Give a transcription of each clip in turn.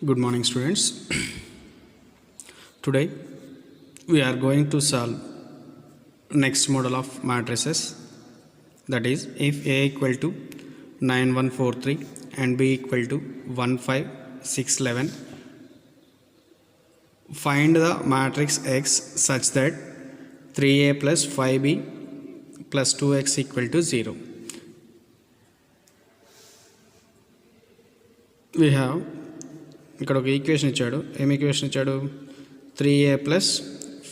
Good morning, students. Today we are going to solve next model of matrices, that is if A equal to 9143 and B equal to 15611, find the matrix X such that 3A plus 5B plus 2X equal to 0. We have ఇక్కడ ఒక equation ఇచ్చాడు. ఏం equation ఇచ్చాడు? 3a plus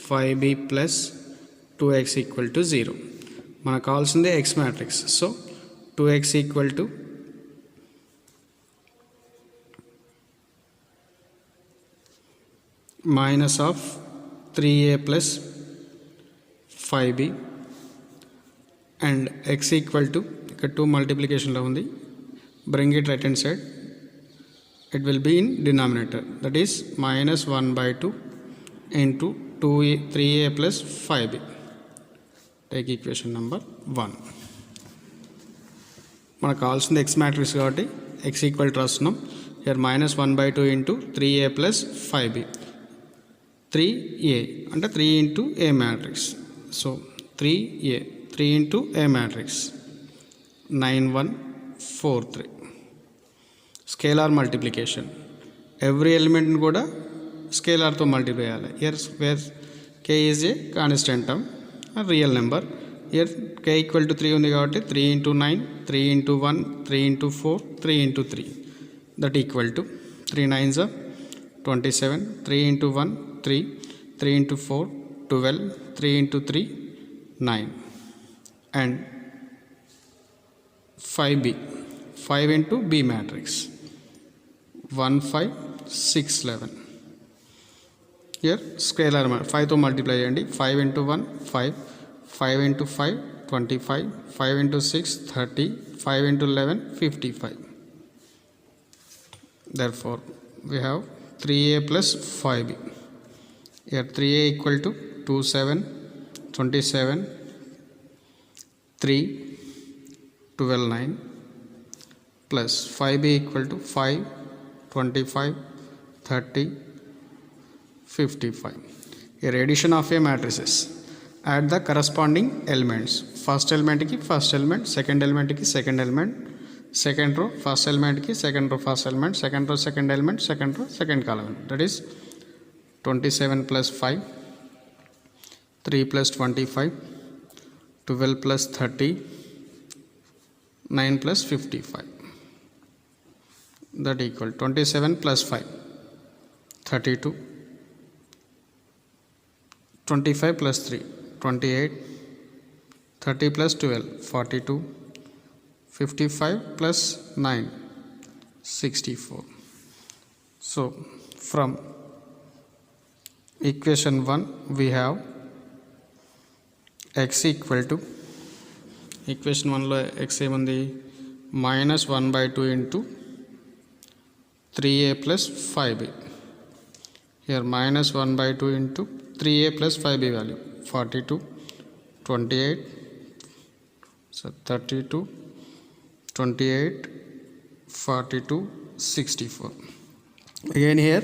5b plus 2x equal to 0. మనకు కావాల్సిందే X matrix. So 2x equal to minus of 3a plus 5b and x equal to ఇక్కడ 2 మల్టిప్లికేషన్లో ఉంది. Bring it right hand side. It will be in denominator, that is minus 1 by 2 into 3a plus 5b. Take equation number 1. మనకు కావాల్సింది X matrix కాబట్టి x equal to రాస్తున్నాం. Here minus 1 by 2 into 3a plus 5b. 3a అంటే 3 into a matrix. So 3a 3 into a matrix 9143. Scalar multiplication. Every ఎలిమెంట్ని కూడా స్కేలార్తో multiply చేయాలి. Here where k is a constant term, real number. Here k equal to 3 ఉంది కాబట్టి 3 into 9, 3 into 1, 3 into 4, 3 into 3, that equal to 3 9s are 27, 3 into 1 3, 3 into 4 12, 3 into 3 9 and 5b 5 into b matrix 15611. here scalar 5 తో multiply చేయండి. 5 into 1 5, 5 into 5 25, 5 into 6 30, 5 into 11 55. therefore we have 3a plus 5b. here 3a equal to 27 27 3 12 9 plus 5b equal to 5 25 30 55. Here addition of a matrices. Add the corresponding elements. First element ki first element, second element ki second element, second row first element ki second row first element, second row second element, second row second column. That is 27 plus 5, 3 plus 25, 12 plus 30, 9 plus 55. that equal 27 plus 5 32, 25 plus 3 28, 30 plus 12 42, 55 plus 9 64. so from equation 1 we have x equal to equation 1 లో x ఏముంది? minus 1 by 2 into 3a plus 5b. here minus 1 by 2 into 3a plus 5b value 42, 28, so 32, 28, 42, 64. again here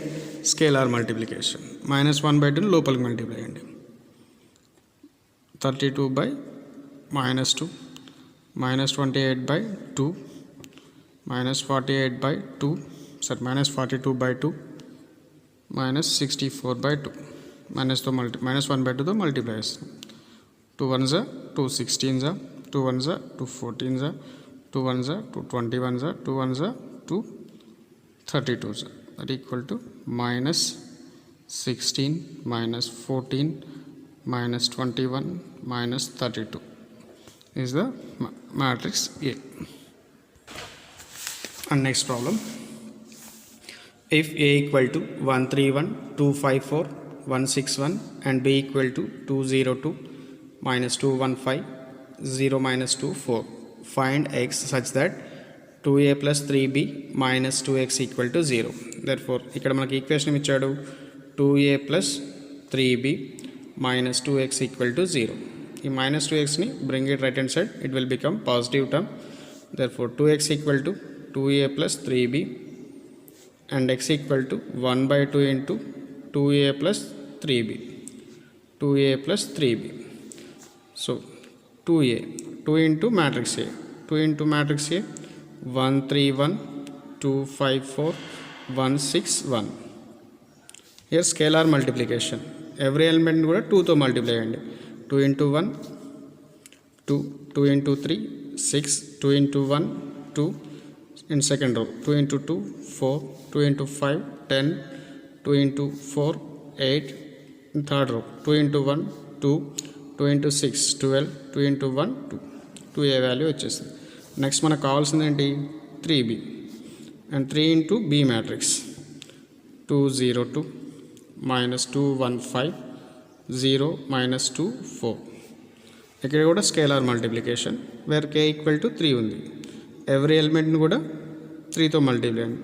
scalar multiplication. minus 1 by 2 లోపలికి multiply చేయండి. 32 by minus 2, minus 28 by 2, minus 48 by 2, sorry minus 42 by 2, minus 64 by 2. minus 1 by 2 తో multiply చేస్తాం. 2 1s are 2 16s are 2 1s are 2 14s are 2 1s are 2 21s are 2 1s are 2 32s are. that equal to minus 16 minus 14 minus 21 minus 32 is the matrix A. And next problem, if A equal to 131 254 161 and B equal to 202 minus 215 0 minus 2 4, find x such that 2a plus 3b minus 2x equal to 0. therefore ఇక్కడ మనకి equation ఇచ్చాడు 2a plus 3b minus 2x equal to 0. ఈ minus 2x ని bring it right hand side, it will become positive term. therefore 2x equal to 2a plus 3b and x equal to 1 by 2 into 2a plus 3b. 2a plus 3b. So 2a, 2 into matrix A. 2 into matrix A, 1 3 1, 2 5 4, 1 6 1. Here scalar multiplication. Every element కూడా 2 తో multiply చేయండి. 2 into 1 2, 2 into 3 6, 2 into 1 2 in second row, 2 into 2 4, 2 into 5 10, 2 into 4 8 in third row, 2 into 1 2, 2 into 6 12, 2 into 1 2. 2a value వచ్చేస్తుంది. Next మనకు కావాల్సింది ఏంటి? 3b and 3 into b matrix 2 0 2 minus 2 1 5 0 minus 2 4. ఇక్కడ కూడా scalar multiplication where k equal to 3 ఉంది. Every ఎలిమెంట్ని కూడా 3తో multiply అండి.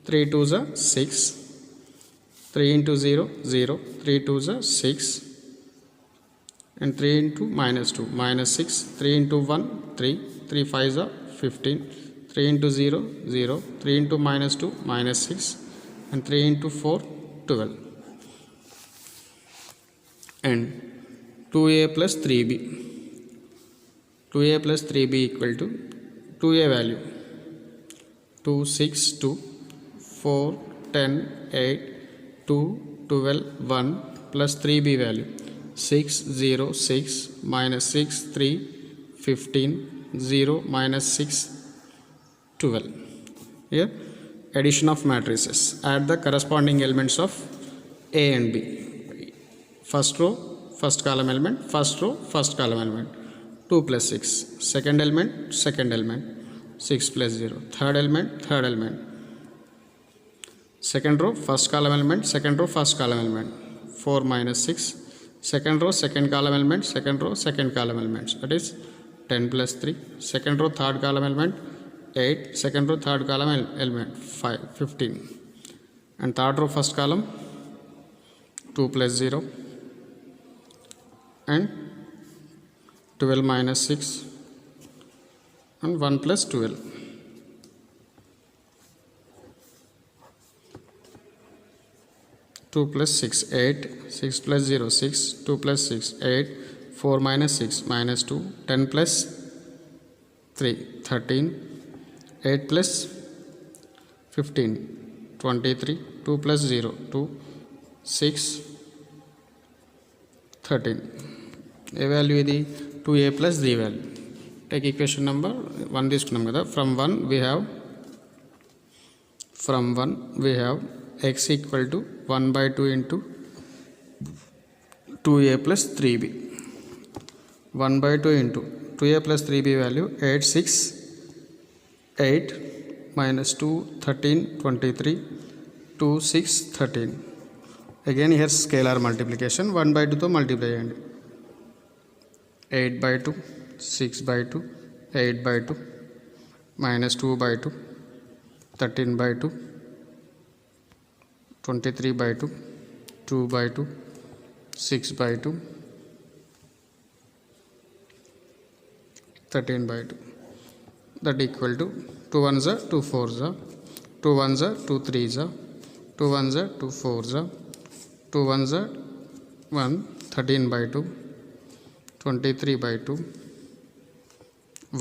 3 2s 6, 3 into 0 0, 3 2s 6 and 3 into minus 2 minus 6, 3 into 1 3, 3 5s 15, 3 into 0 0, 3 into minus 2 minus 6 and 3 into 4 12 and 2a plus 3b. 2a plus 3b equal to 2a value 2 6 2, 4 10 8, 2 12 1 plus 3b value 6 0 6 minus 6 3 15 0 minus 6 12. Here addition of matrices. Add the corresponding elements of A and B. First row first column element, first row first column element. 2 plus 6, second element 6 plus 0, third element third element, second row first column element, second row first column element 4 minus 6, second row second column element, second row second column elements, that is 10 plus 3, second row third column element 8, second row third column element 5 15 and third row first column 2 plus 0 and 12 minus 6 and 1 plus 12. 2 plus 6 8, 6 plus 0 6, 2 plus 6 8, 4 minus 6 minus 2, 10 plus 3 13, 8 plus 15 23, 2 plus 0 2, 6 13. A value ఇది 2a plus b value. Take equation number 1 తీసుకున్నాం కదా. From 1 we have x equal to 1 by 2 into 2a plus 3b. 1 by 2 into 2a plus 3b value 8 6 8 minus 2 13 23, 2 6 13. Again here scalar multiplication. 1 by 2 తో multiply చేయండి. 8 by 2, 6 by 2, 8 by 2, minus 2 by 2, 13 by 2, 23 by 2, 2 by 2, 6 by 2, 13 by 2. That equal to 2 1s 2 4s, 2 1s 2 3s, 2 1s 2 4s, 2 1s 1, 13 by 2, 23 by 2,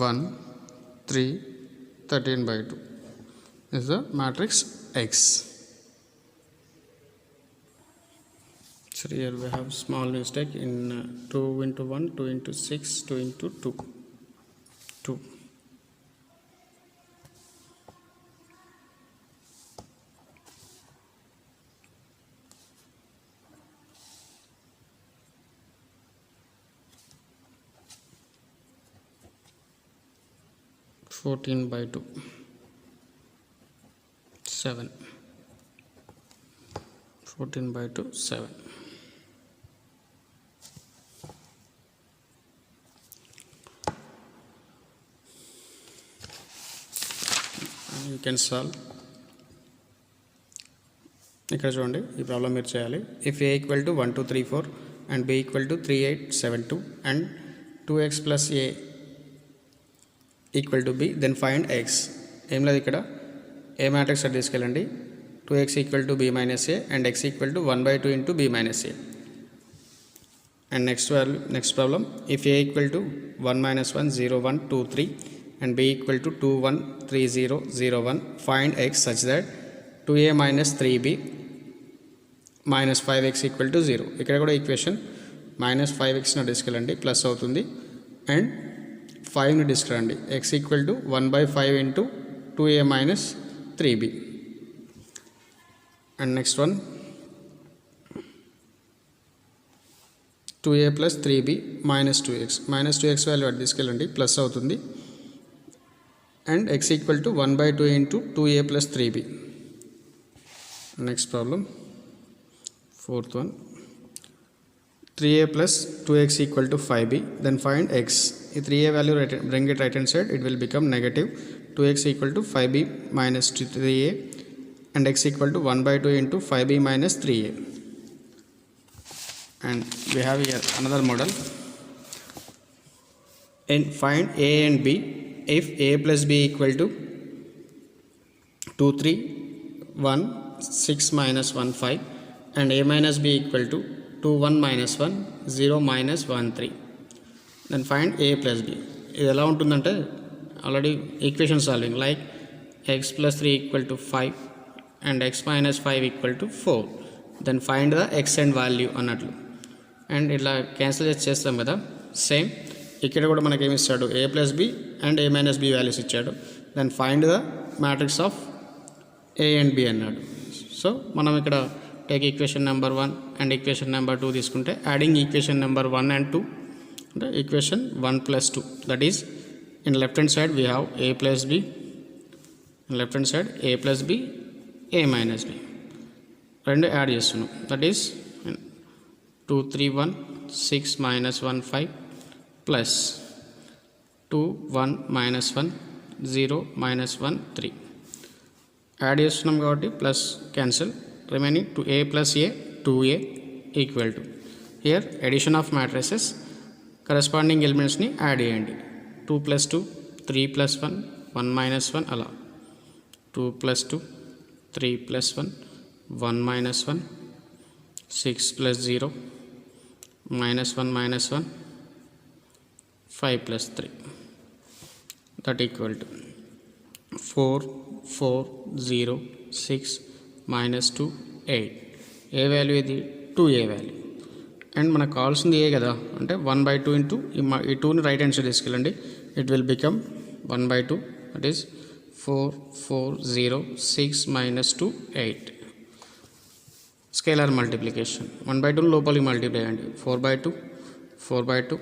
1 3, 13 by 2 is the matrix X. So here we have small mistake in 2 into 1, 2 into 6, 2 into 2, 2. Fourteen by 2 7, 14 by 2 7. And you can solve. ఇక్కడ చూడండి ఈ problem మీరు చేయాలి. If a equal to 1 2 3 4 and b equal to 3 8 7 2 and 2x plus a equal to b, then find x. ఏం లేదు ఇక్కడ ఏ matrix అటు తీసుకెళ్ళండి 2x equal to b minus A and x equal to 1/2 into b minus A. And next problem, if a equal to 1 minus 1 0 1 2 3 and b equal to 2 1 3 0 0 1 find x such that 2a minus 3b minus 5x equal to 0. ఇక్కడ కూడా equation minus 5xను తీసుకెళ్ళండి plus అవుతుంది and 5ని తీసుకురండి. x equal to 1/5 into 2a minus 3b. And next one 2a plus 3b minus 2x value అటు తీసుకెళ్ళండి plus అవుతుంది and x equal to 1/2 into 2a plus 3b. Next problem fourth one, 3a plus 2x equal to 5b, then find x. If 3a value bring it right hand side, it will become negative 2x equal to 5b minus 3a and x equal to 1/2 into 5b minus 3a. And we have here another model. And find a and b if a plus b equal to 2 3 1 6 minus 1 5 and a minus b equal to 2 1 minus 1 0 minus 1 3. Then find a plus b. ఇది ఎలా ఉంటుందంటే already equation solving like x plus 3 equal to 5 and x minus 5 equal to 4. Then find the x and value అన్నట్లు. And ఇట్లా cancel చేస్తాం కదా, same ఇక్కడ కూడా మనకి ఏమి ఇస్తాడు a plus b and a minus b values ఇచ్చాడు. Then find the matrix of a and b అన్నాడు. సో మనం ఇక్కడ take equation number 1 and equation number 2 తీసుకుంటే యాడింగ్ ఈక్వేషన్ నెంబర్ 1 and 2 అంటే equation 1 plus 2, that is in left hand side we have a plus b, in left hand side a plus b a minus b, రెండు add చేస్తున్నాం. That is 2 3 1 6 minus 1 5 plus 2 1 minus 1 0 minus 1 3 add చేస్తున్నాం కాబట్టి plus cancel, remaining to a plus a 2a equal to, here addition of matrices corresponding elements ni add చేయండి. 2 plus 2 3 plus 1 1 minus 1 అలా 2 plus 2 3 plus 1 1 minus 1 6 plus 0 minus 1 minus 1 5 plus 3 that equal to 4 4 0 6 minus 2 8. A value ఇది 2a value and మనకు కావాల్సింది ఏ కదా అంటే 1/2 into ఈ 2ని right hand side తీసుకెళ్ళండి, it will become 1/2, that is 4 4 0 6 minus 2 8. Scalar multiplication 1/2 లోపలికి మల్టిప్లై చేయండి, 4/2 4/2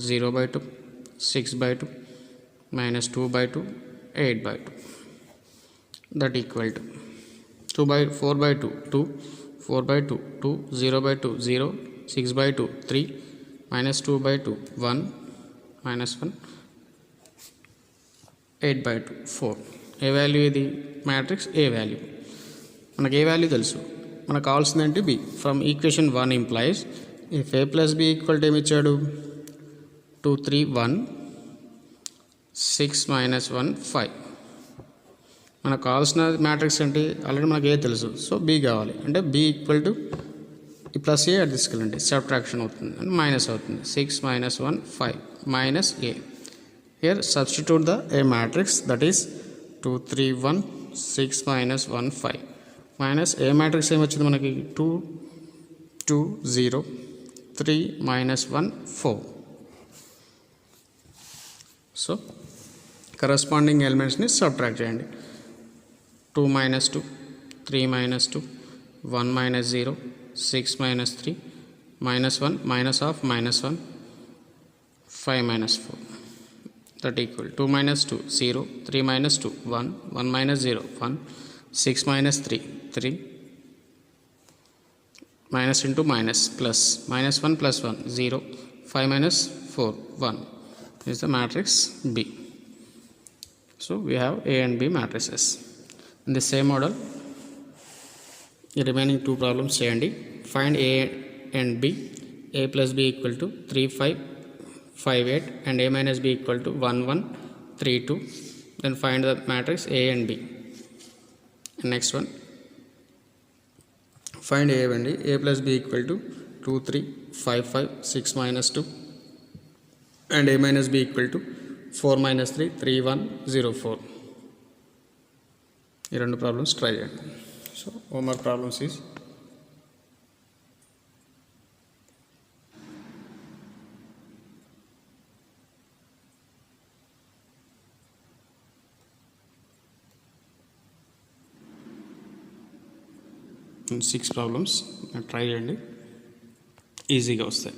0/2 6/2 minus 2/2 8/2 that equal to 4/2 2 4/2 2 0/2 0 6/2 3 minus 2/2 1 minus 1 8/2 4. A value ఇది మ్యాట్రిక్స్ ఏ వాల్యూ, మనకు ఏ వాల్యూ తెలుసు, మనకు కావాల్సింది ఏంటి B. From equation 1 implies if A plus B equal to ఏమి ఇచ్చాడు 2 3 1 6 minus 1 5. మనకు కావాల్సిన మ్యాట్రిక్స్ ఏంటి ఆల్రెడీ మనకు ఏ తెలుసు, సో బి కావాలి అంటే బి ఈక్వల్ టు ఈ ప్లస్ ఏ అది తీసుకెళ్ళండి సబ్ట్రాక్షన్ అవుతుంది అండ్ మైనస్ అవుతుంది 6 minus 1 5 minus A. Here substitute the A matrix that is 2 3 1 6 minus 1 5 minus A matrix ఏమొచ్చింది మనకి 2 2 0 3 minus 1 4. సో కరస్పాండింగ్ ఎలిమెంట్స్ని సబ్ట్రాక్ట్ చేయండి. 2 minus 2 3 minus 2 1 minus 0 6 minus 3 minus 1 minus of minus 1 5 minus 4 that equal 2 minus 2 0 3 minus 2 1 1 minus 0 1 6 minus 3 3 minus into minus plus minus 1 plus 1 0 5 minus 4 1 is the matrix B. So we have A and B matrices. In the same model, the remaining two problems చేయండి. Find A and B. A plus B equal to 3 5 5 8 and A minus B equal to 1 1 3 2. Then find the matrix A and B. Next one find A అండి. A plus B equal to 2 3 5 5 6 minus 2 and a minus b equal to 4 minus 3 3 1 0 4. ఈ రెండు problems try చేయండి. So homework problems is six problems try చేయండి, ఈజీగా వస్తాయి.